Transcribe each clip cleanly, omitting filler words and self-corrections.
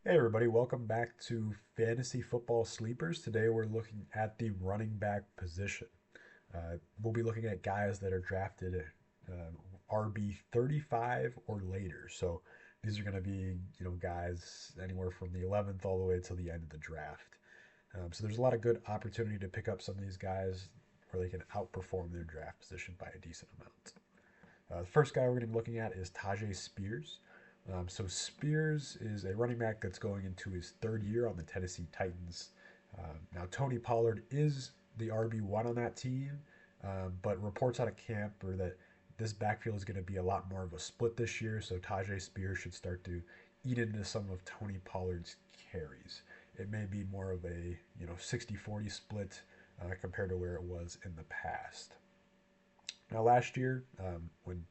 Hey everybody, welcome back to Fantasy Football Sleepers. Today we're looking at the running back position. We'll be looking at guys that are drafted at RB 35 or later. So these are going to be, guys anywhere from the 11th all the way to the end of the draft. So there's a lot of good opportunity to pick up some of these guys where they can outperform their draft position by a decent amount. The first guy we're going to be looking at is Tajay Spears. So Spears is a running back that's going into his third year on the Tennessee Titans. Now Tony Pollard is the RB1 on that team, but reports out of camp are that this backfield is going to be a lot more of a split this year. So Tajay Spears should start to eat into some of Tony Pollard's carries. It may be more of a 60-40 split compared to where it was in the past. Now last year, when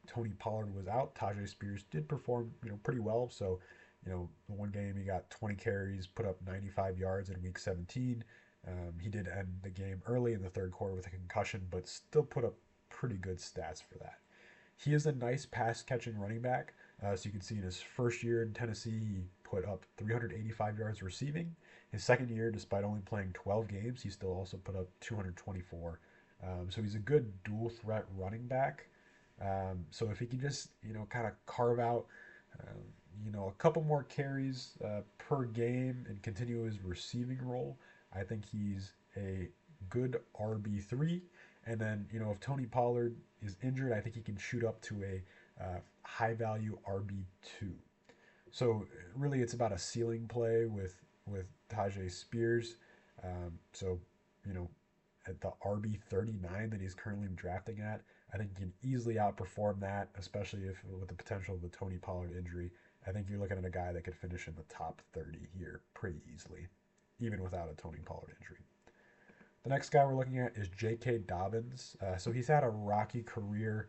Tony Pollard was out, Tajay Spears did perform, pretty well. So, the one game he got 20 carries, put up 95 yards in week 17. He did end the game early in the third quarter with a concussion, but still put up pretty good stats for that. He is a nice pass catching running back. So you can see in his first year in Tennessee, he put up 385 yards receiving. His second year, despite only playing 12 games, he still also put up 224. So he's a good dual threat running back. So if he can just, kind of carve out, um, a couple more carries per game and continue his receiving role, I think he's a good RB3. And then, if Tony Pollard is injured, I think he can shoot up to a high value RB2. So really, it's about a ceiling play with Tajay Spears. So you know, at the RB 39 that he's currently drafting at, I think he can easily outperform that, especially if with the potential of the Tony Pollard injury. I think you're looking at a guy that could finish in the top 30 here pretty easily, even without a Tony Pollard injury. The next guy we're looking at is J.K. Dobbins. So he's had a rocky career.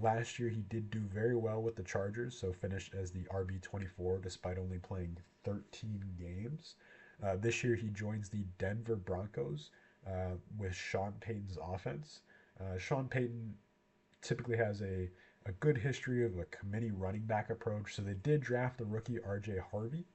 Last year he did do very well with the Chargers, so finished as the RB24 despite only playing 13 games. This year he joins the Denver Broncos with Sean Payton's offense. Sean Payton typically has a good history of a committee running back approach, so they did draft the rookie R.J. Harvey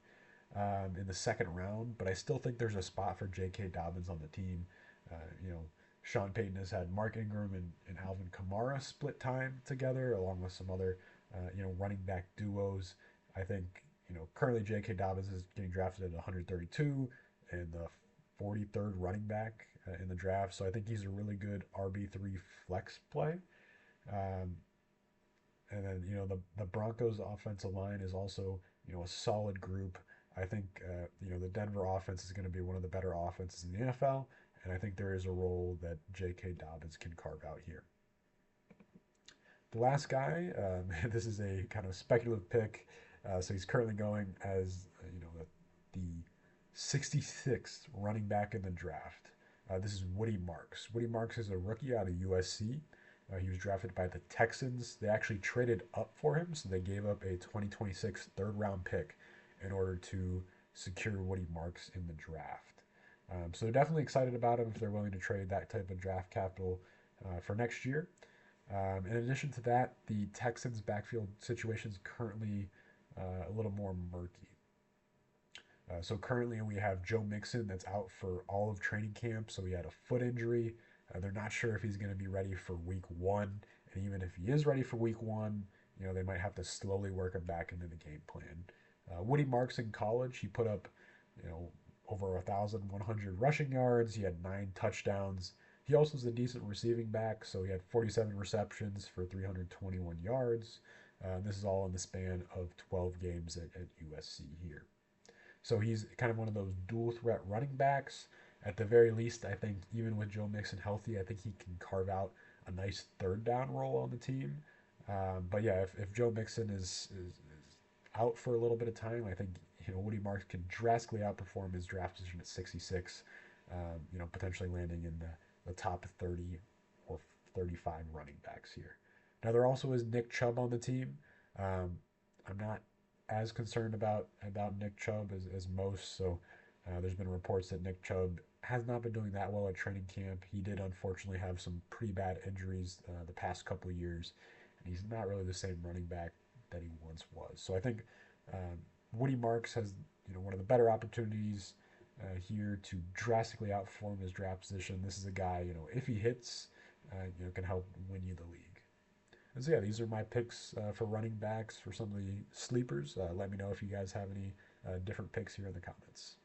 in the second round, but I still think there's a spot for J.K. Dobbins on the team. Uh, you know, Sean Payton has had Mark Ingram and Alvin Kamara split time together, along with some other, running back duos. I think, currently J.K. Dobbins is getting drafted at 132 and the 43rd running back in the draft. So I think he's a really good RB3 flex play. Um, and then, the Broncos offensive line is also, a solid group. I think, the Denver offense is going to be one of the better offenses in the NFL. And I think there is a role that J.K. Dobbins can carve out here. The last guy, this is a kind of speculative pick. So he's currently going as, the 66th running back in the draft. This is Woody Marks. Woody Marks is a rookie out of USC. He was drafted by the Texans. They actually traded up for him, so they gave up a 2026 third round pick in order to secure Woody Marks in the draft. So they're definitely excited about him if they're willing to trade that type of draft capital for next year. In addition to that, the Texans' backfield situation is currently a little more murky. So currently we have Joe Mixon that's out for all of training camp. So he had a foot injury. They're not sure if he's going to be ready for week one. And even if he is ready for week one, they might have to slowly work him back into the game plan. Woody Marks in college, he put up, over 1,100 rushing yards. He had 9 touchdowns. He also was a decent receiving back, so he had 47 receptions for 321 yards. This is all in the span of 12 games at USC here. So he's kind of one of those dual threat running backs. At the very least, I think even with Joe Mixon healthy, I think he can carve out a nice third down role on the team. But yeah, if Joe Mixon is out for a little bit of time, I think Woody Marks can drastically outperform his draft position at 66. Potentially landing in the top 30 or 35 running backs here. Now there also is Nick Chubb on the team. I'm not as concerned about Nick Chubb as most. So there's been reports that Nick Chubb has not been doing that well at training camp. He did unfortunately have some pretty bad injuries the past couple of years, and he's not really the same running back that he once was. So I think Woody Marks has one of the better opportunities here to drastically outperform his draft position. This is a guy if he hits, can help win you the league. And so yeah, these are my picks for running backs for some of the sleepers. Let me know if you guys have any different picks here in the comments.